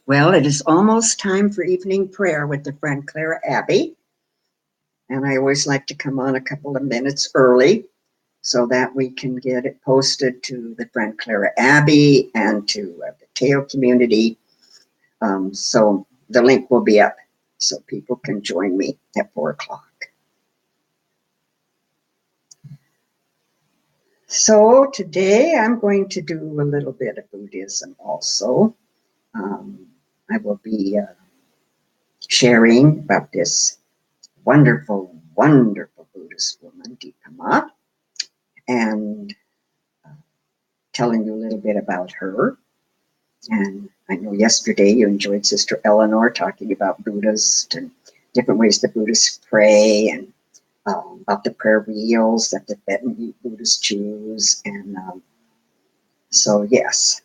Well, it is almost time for evening prayer with the Franclara Abbey, and I always like to come on a couple of minutes early so that we can get it posted to the Franclara Abbey and to the Teo community. So the link will be up so people can join me at 4 o'clock. So today I'm going to do a little bit of Buddhism also. I will be sharing about this wonderful, wonderful Buddhist woman, Deepa, and telling you a little bit about her. And I know yesterday you enjoyed Sister Eleanor talking about Buddhists and different ways the Buddhists pray, and about the prayer wheels that the Tibetan Buddhists choose. And so, yes,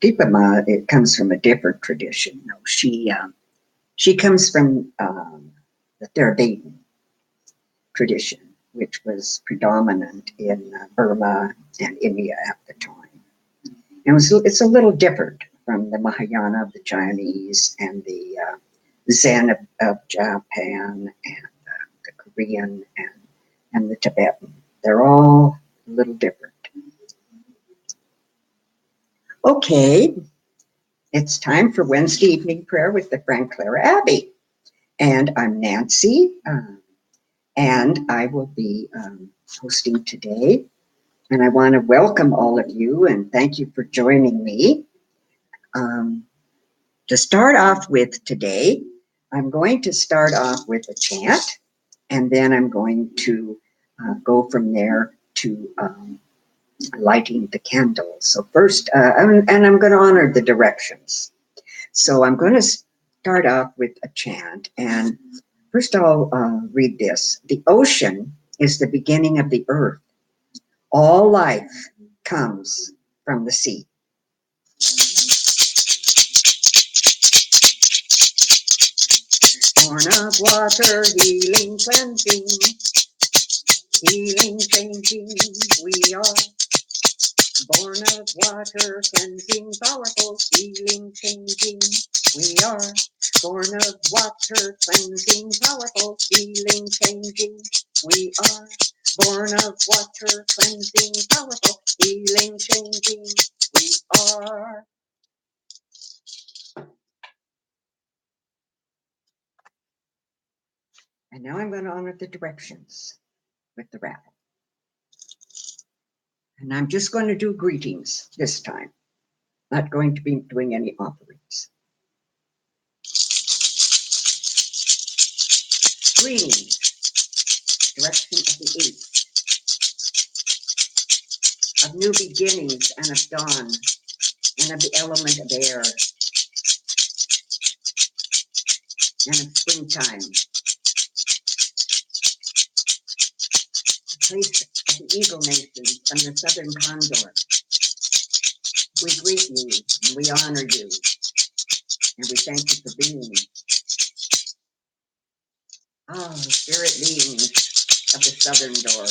Deepa, it comes from a different tradition. No, she comes from the Theravada tradition, which was predominant in Burma and India at the time. And it's a little different from the Mahayana of the Chinese and the Zen of Japan and the Korean and the Tibetan. They're all a little different. Okay, it's time for Wednesday evening prayer with the Franclara Abbey. And I'm Nancy, and I will be hosting today. And I want to welcome all of you and thank you for joining me. To start off with today, I'm going to start off with a chant, and then I'm going to go from there to lighting the candles. So first, and I'm going to honor the directions. So I'm going to start off with a chant, and first I'll read this. The ocean is the beginning of the earth. All life comes from the sea. Born of water, healing, cleansing, healing, changing, we are. Born of water, cleansing, powerful, healing, changing, we are. Born of water, cleansing, powerful, healing, changing, we are. Born of water, cleansing, powerful, healing, changing, we are. And now I'm going to honor the directions with the raffle. And I'm just going to do greetings this time. Not going to be doing any offerings. Greetings. Direction of the eighth. Of new beginnings and of dawn, and of the element of air, and of springtime. The place of the eagle nations and the southern condor. We greet you, and we honor you, and we thank you for being. Oh, spirit beings of the southern door,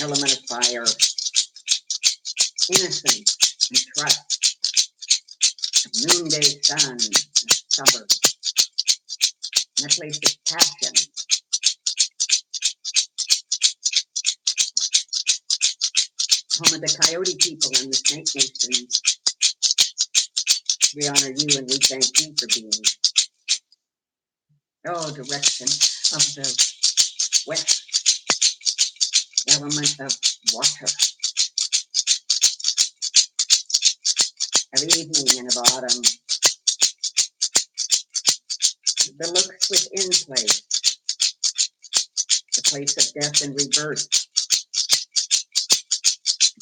element of fire, innocence and trust, of noonday sun, of summer, and a place of passion. Home of the Coyote people and the Snake Nations. We honor you and we thank you for being. Oh, direction of the west, element of water, of evening and of autumn, the looks within place, the place of death and rebirth,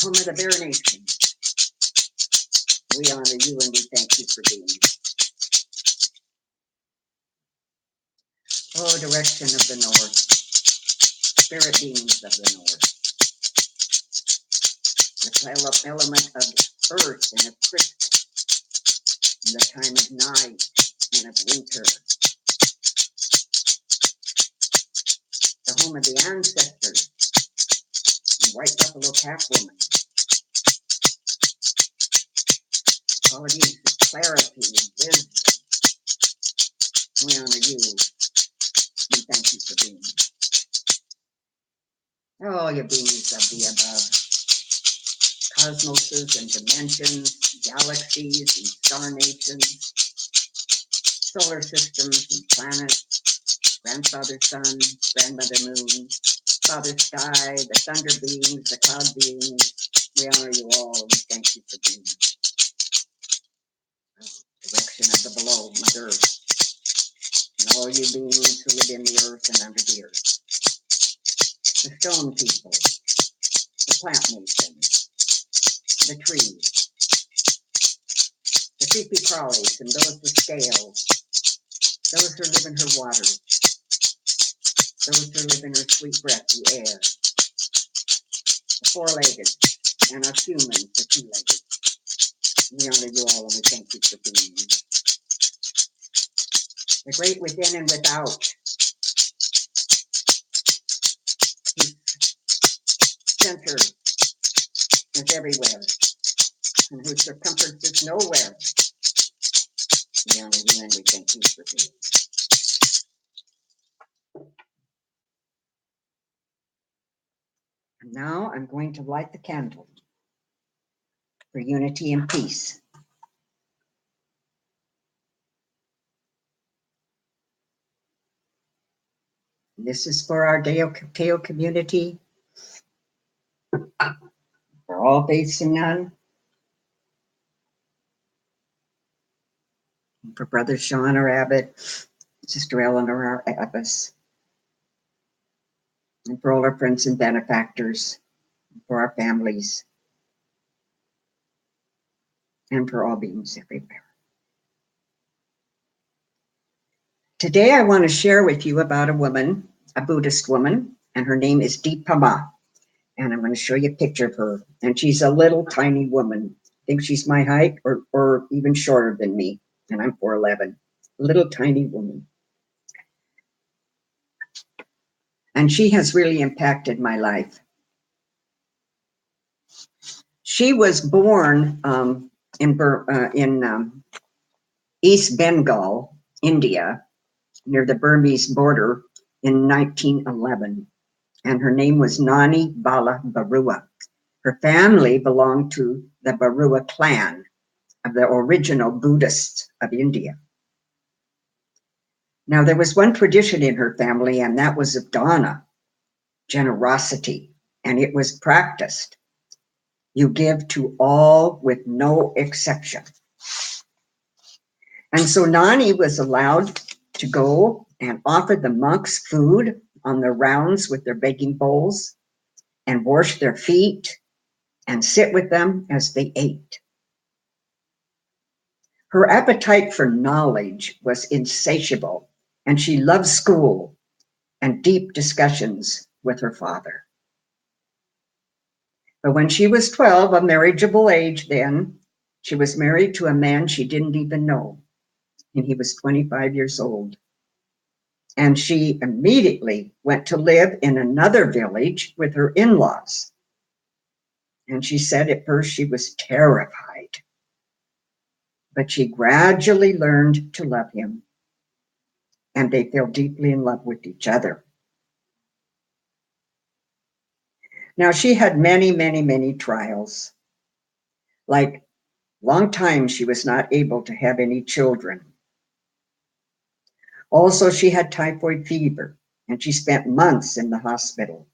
home of the Bear Nation. We honor you and we thank you for being. Oh, direction of the north, spirit beings of the north, the element of earth and of crystal, in the time of night and of winter, the home of the ancestors, and white buffalo pack woman, qualities clarity, wisdom. We honor you. We thank you for being. Oh, you beings of the above, cosmoses and dimensions, galaxies and star nations, solar systems and planets, grandfather sun, grandmother moon, father sky, the thunder beings, the cloud beings. We honor you all and we thank you for being. Direction of the below, Mother Earth, and all you beings who live in the earth and under the earth. The stone people, the plant nation, the trees, the creepy crawlies and those with scales, those who live in her waters, those who live in her sweet breath, the air, the four-legged, and us humans, the two-legged. We honor you all and we thank you for being. The great within and without, whose center is everywhere, and whose circumference is nowhere. We honor you and we thank you for being. And now I'm going to light the candle for unity and peace. This is for our Deo community, for all faiths and none, and for Brother Sean, our abbot, Sister Eleanor, our abbess, and for all our friends and benefactors, and for our families, and for all beings everywhere. Today I want to share with you about a woman, a Buddhist woman, and her name is Deepama. And I'm going to show you a picture of her. And she's a little tiny woman. I think she's my height or even shorter than me. And I'm 4'11". Little tiny woman. And she has really impacted my life. She was born in East Bengal, India, near the Burmese border in 1911. And her name was Nani Bala Barua. Her family belonged to the Barua clan of the original Buddhists of India. Now, there was one tradition in her family, and that was of dana, generosity, and it was practiced. You give to all with no exception. And so Nani was allowed to go and offer the monks food on their rounds with their begging bowls and wash their feet and sit with them as they ate. Her appetite for knowledge was insatiable, and she loved school and deep discussions with her father. But when she was 12, a marriageable age then, she was married to a man she didn't even know, and he was 25 years old. And she immediately went to live in another village with her in-laws. And she said at first she was terrified, but she gradually learned to love him, and they fell deeply in love with each other. Now, she had many, many, many trials. Like, long time she was not able to have any children. Also, she had typhoid fever, and she spent months in the hospital.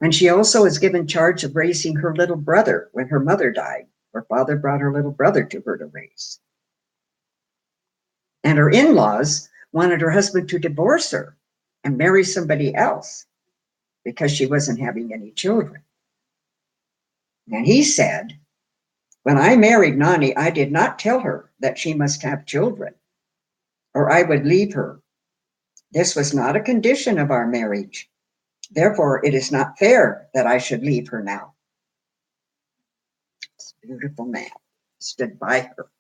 And she also was given charge of raising her little brother when her mother died. Her father brought her little brother to her to raise. And her in-laws wanted her husband to divorce her and marry somebody else because she wasn't having any children. And he said, when I married Nani, I did not tell her that she must have children, or I would leave her. This was not a condition of our marriage. Therefore, it is not fair that I should leave her now. This beautiful man stood by her.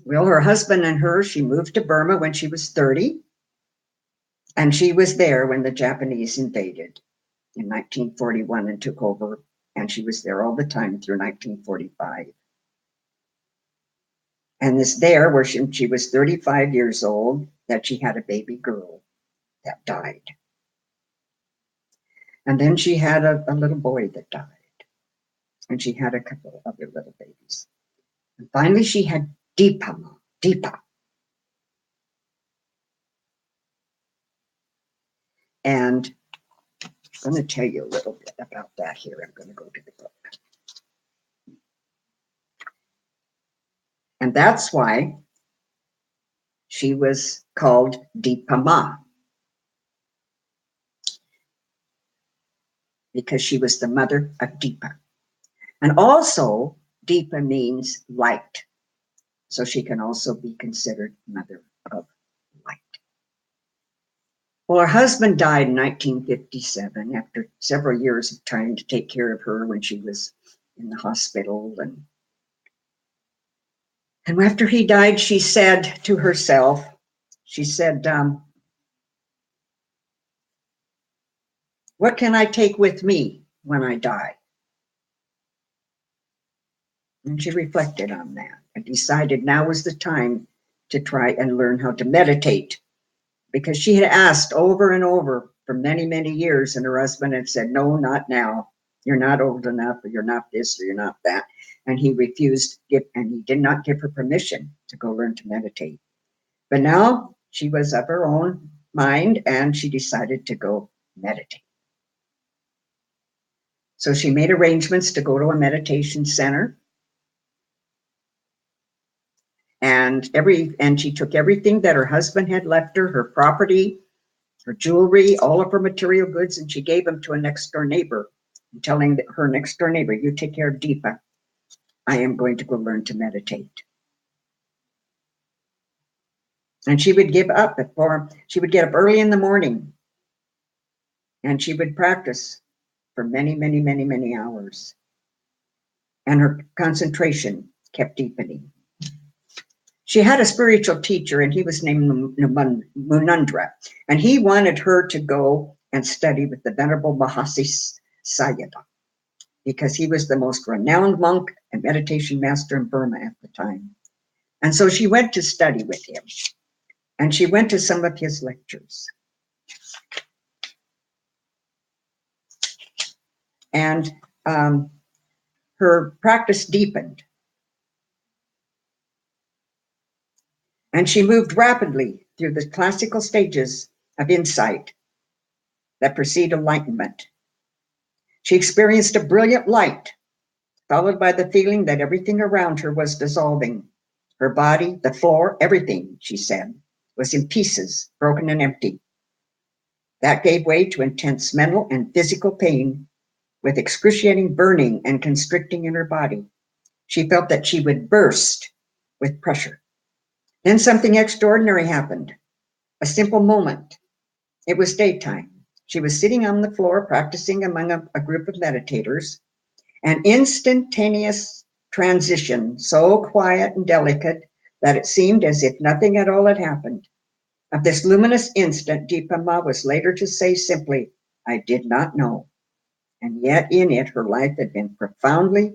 Well, her husband and her, she moved to Burma when she was 30, and she was there when the Japanese invaded in 1941 and took over, and she was there all the time through 1945. And this there, where she was 35 years old, that she had a baby girl that died. And then she had a little boy that died. And she had a couple of other little babies. And finally she had Deepa. And I'm going to tell you a little bit about that here. I'm going to go to the book. And that's why she was called Deepa, because she was the mother of Deepa. And also, Deepa means light. So she can also be considered mother of light. Well, her husband died in 1957 after several years of trying to take care of her when she was in the hospital. And after he died, she said to herself, she said, what can I take with me when I die? And she reflected on that and decided now was the time to try and learn how to meditate, because she had asked over and over for many, many years, and her husband had said, no, not now. You're not old enough, or you're not this, or you're not that. And he refused, and he did not give her permission to go learn to meditate. But now she was of her own mind, and she decided to go meditate. So she made arrangements to go to a meditation center. And she took everything that her husband had left her property, her jewelry, all of her material goods, and she gave them to a next door neighbor, telling her next door neighbor, you take care of Deepa. I am going to go learn to meditate. And she would get up early in the morning, and she would practice for many, many, many, many hours. And her concentration kept deepening. She had a spiritual teacher, and he was named Munundra, and he wanted her to go and study with the Venerable Mahasi Sayadaw, because he was the most renowned monk and meditation master in Burma at the time. And so she went to study with him, and she went to some of his lectures. And her practice deepened. And she moved rapidly through the classical stages of insight that precede enlightenment. She experienced a brilliant light, followed by the feeling that everything around her was dissolving. Her body, the floor, everything, she said, was in pieces, broken and empty. That gave way to intense mental and physical pain, with excruciating burning and constricting in her body. She felt that she would burst with pressure. Then something extraordinary happened, a simple moment. It was daytime. She was sitting on the floor practicing among a group of meditators. An instantaneous transition, so quiet and delicate that it seemed as if nothing at all had happened. Of this luminous instant, Deepa Ma was later to say simply, I did not know. And yet in it, her life had been profoundly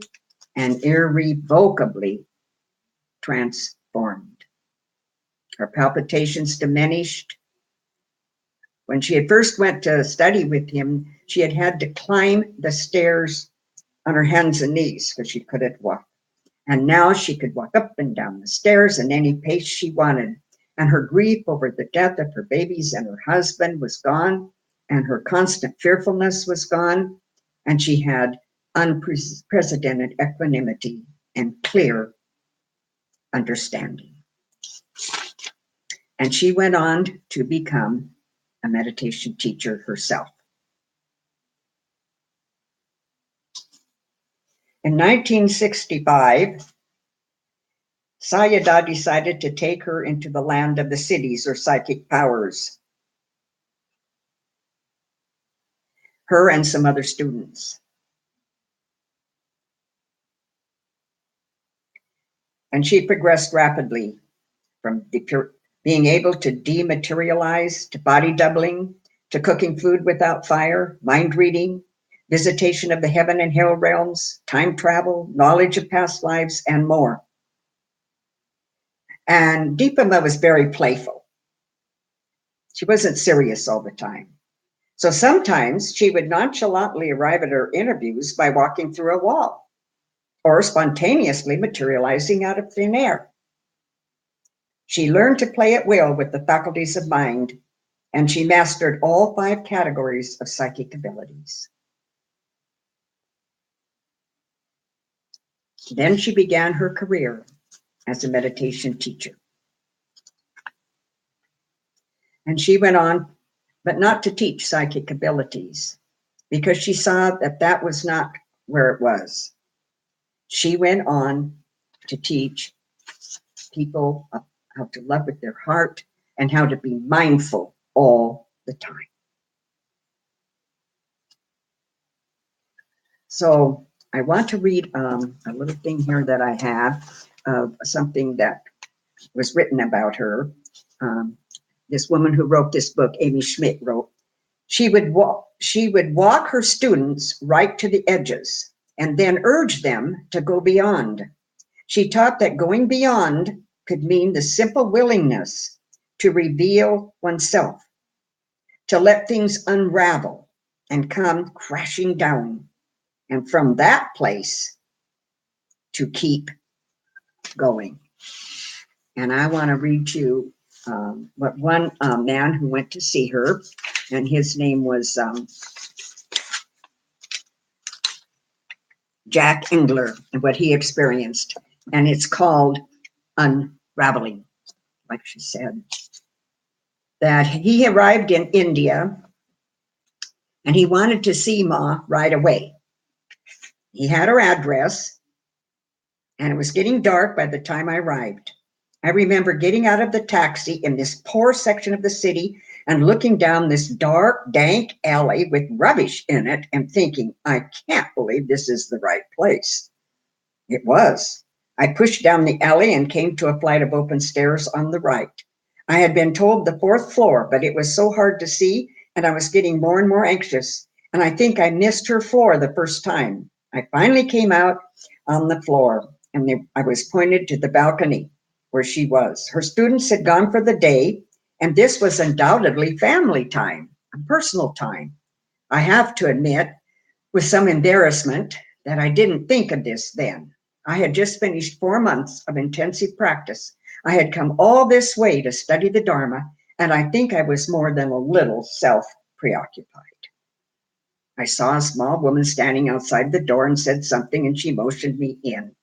and irrevocably transformed. Her palpitations diminished. When she had first went to study with him, she had had to climb the stairs on her hands and knees because she couldn't walk. And now she could walk up and down the stairs in any pace she wanted. And her grief over the death of her babies and her husband was gone, and her constant fearfulness was gone, and she had unprecedented equanimity and clear understanding. And she went on to become a meditation teacher herself. In 1965, Sayadaw decided to take her into the land of the cities, or psychic powers, her and some other students. And she progressed rapidly from being able to dematerialize, to body doubling, to cooking food without fire, mind reading, visitation of the heaven and hell realms, time travel, knowledge of past lives, and more. And Deepama was very playful. She wasn't serious all the time. So sometimes she would nonchalantly arrive at her interviews by walking through a wall or spontaneously materializing out of thin air. She learned to play at will with the faculties of mind, and she mastered all 5 categories of psychic abilities. Then she began her career as a meditation teacher. And she went on, but not to teach psychic abilities, because she saw that that was not where it was. She went on to teach people how to love with their heart and how to be mindful all the time. So I want to read a little thing here that I have of something that was written about her. This woman who wrote this book, Amy Schmidt, wrote, she would walk her students right to the edges and then urge them to go beyond. She taught that going beyond could mean the simple willingness to reveal oneself, to let things unravel and come crashing down, and from that place to keep going. And I want to read you what one man who went to see her, and his name was Jack Engler, and what he experienced. And it's called Unraveling, like she said. That he arrived in India and he wanted to see Ma right away. He had her address, and it was getting dark by the time I arrived. I remember getting out of the taxi in this poor section of the city and looking down this dark, dank alley with rubbish in it and thinking, I can't believe this is the right place. It was. I pushed down the alley and came to a flight of open stairs on the right. I had been told the 4th floor, but it was so hard to see, and I was getting more and more anxious. And I think I missed her floor the first time. I finally came out on the floor, and I was pointed to the balcony where she was. Her students had gone for the day, and this was undoubtedly family time, personal time. I have to admit, with some embarrassment, that I didn't think of this then. I had just finished 4 months of intensive practice. I had come all this way to study the Dharma, and I think I was more than a little self-preoccupied. I saw a small woman standing outside the door and said something, and she motioned me in.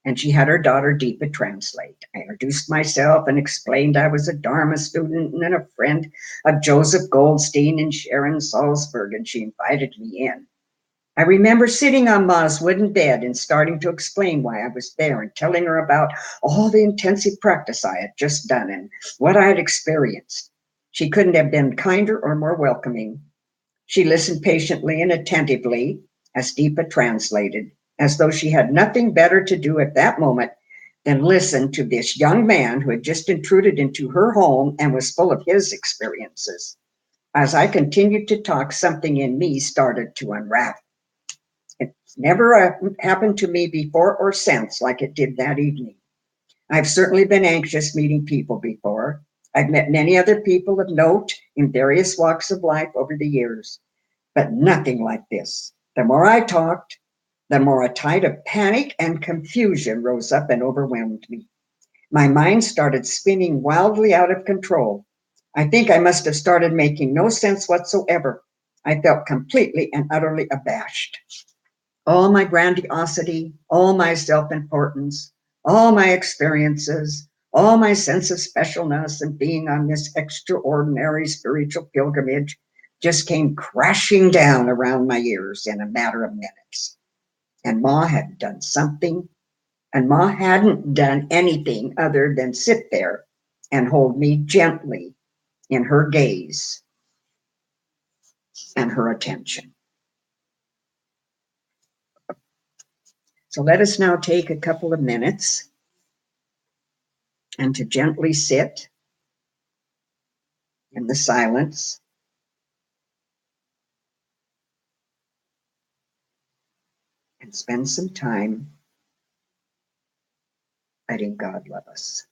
And she had her daughter Deepa translate. I introduced myself and explained I was a Dharma student and a friend of Joseph Goldstein and Sharon Salzberg, and she invited me in. I remember sitting on Ma's wooden bed and starting to explain why I was there and telling her about all the intensive practice I had just done and what I had experienced. She couldn't have been kinder or more welcoming. She listened patiently and attentively as Deepa translated, as though she had nothing better to do at that moment than listen to this young man who had just intruded into her home and was full of his experiences. As I continued to talk, something in me started to unravel. It never happened to me before or since like it did that evening. I've certainly been anxious meeting people before. I've met many other people of note in various walks of life over the years, but nothing like this. The more I talked, the more a tide of panic and confusion rose up and overwhelmed me. My mind started spinning wildly out of control. I think I must have started making no sense whatsoever. I felt completely and utterly abashed. All my grandiosity, all my self-importance, all my experiences, all my sense of specialness and being on this extraordinary spiritual pilgrimage just came crashing down around my ears in a matter of minutes. And Ma had done something, and Ma hadn't done anything other than sit there and hold me gently in her gaze and her attention. So let us now take a couple of minutes and to gently sit in the silence and spend some time letting God love us.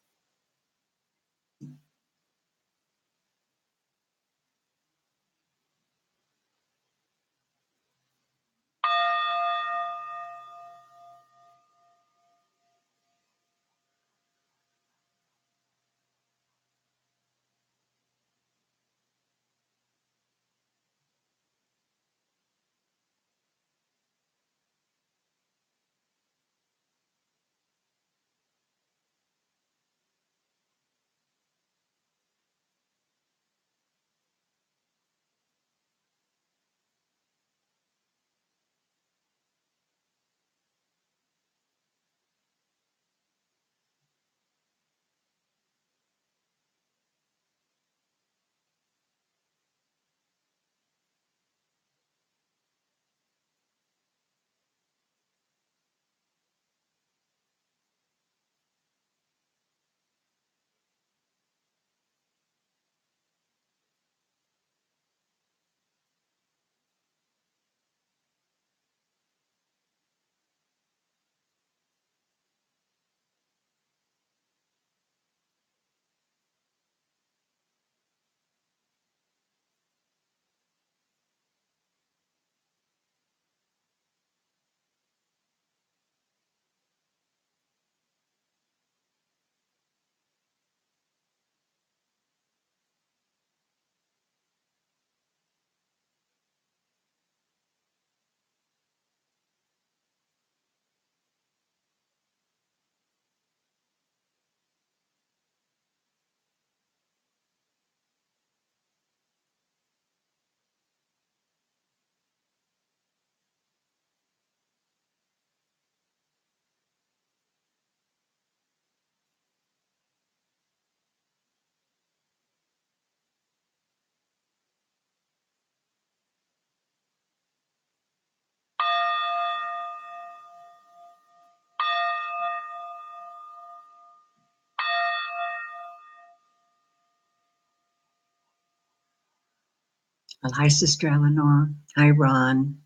Well, hi, Sister Eleanor. Hi, Ron.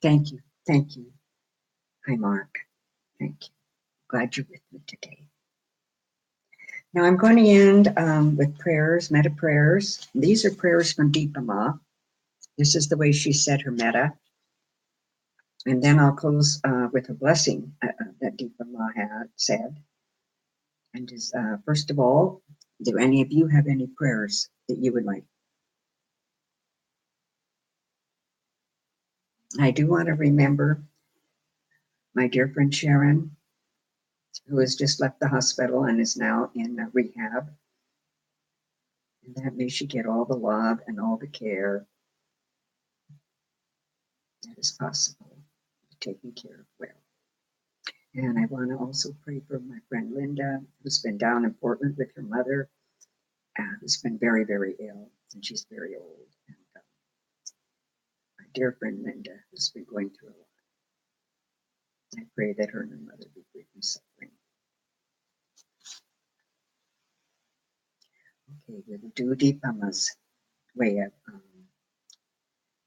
Thank you. Thank you. Hi, Mark. Thank you. Glad you're with me today. Now I'm going to end with prayers, metta prayers. These are prayers from Deepa Ma. This is the way she said her metta. And then I'll close with a blessing that Deepa Ma had said. And just, first of all, do any of you have any prayers that you would like? I do want to remember my dear friend Sharon, who has just left the hospital and is now in rehab. And that may she get all the love and all the care that is possible, taken care of well. And I want to also pray for my friend Linda, who's been down in Portland with her mother, who's been very, very ill, and she's very old. And my dear friend Linda, who's been going through a lot. I pray that her and her mother be free from suffering. Okay, we'll do Deepa Ma's way of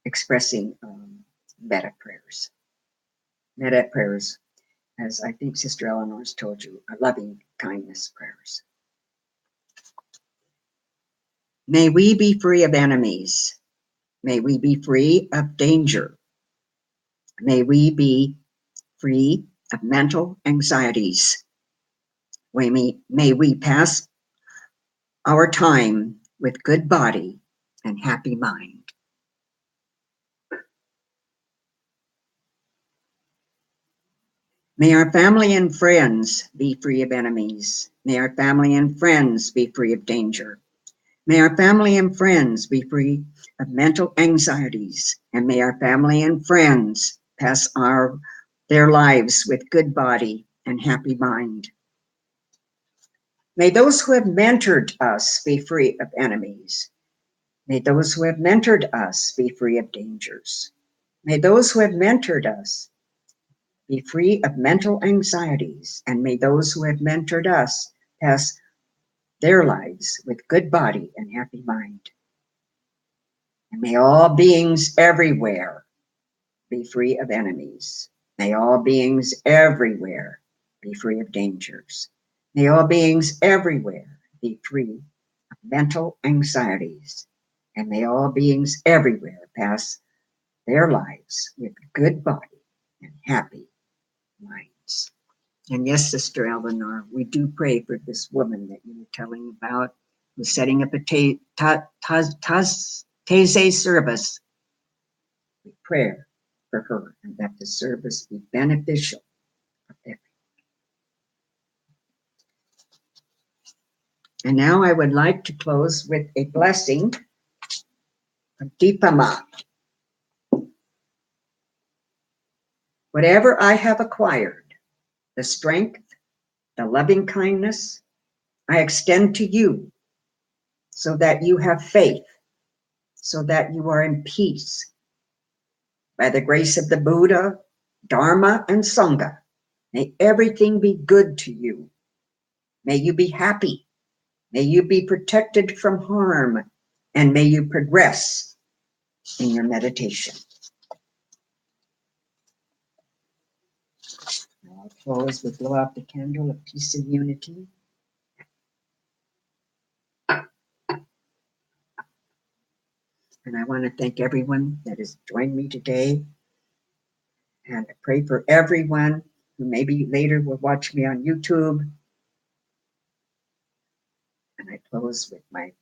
expressing metta prayers. Metta prayers, as I think Sister Eleanor's told you, are loving kindness prayers. May we be free of enemies. May we be free of danger. May we be free of mental anxieties. May we pass our time with good body and happy mind. May our family and friends be free of enemies. May our family and friends be free of danger. May our family and friends be free of mental anxieties. And may our family and friends pass their lives with good body and happy mind. May those who have mentored us be free of enemies. May those who have mentored us be free of dangers. May those who have mentored us be free of mental anxieties. And may those who have mentored us pass their lives with good body and happy mind. And may all beings everywhere be free of enemies. May all beings everywhere be free of dangers. May all beings everywhere be free of mental anxieties. And may all beings everywhere pass their lives with good body and happy minds. And yes, Sister Eleanor, we do pray for this woman that you were telling about, who's setting up a Taizé service. We pray for her and that the service be beneficial for everyone. And now I would like to close with a blessing of Deepa Ma. Whatever I have acquired, the strength, the loving kindness, I extend to you so that you have faith, so that you are in peace. By the grace of the Buddha, Dharma, and Sangha, may everything be good to you. May you be happy. May you be protected from harm, and may you progress in your meditation. I'll close with blow out the candle of peace and unity. And I want to thank everyone that has joined me today. And I pray for everyone who maybe later will watch me on YouTube. And I close with my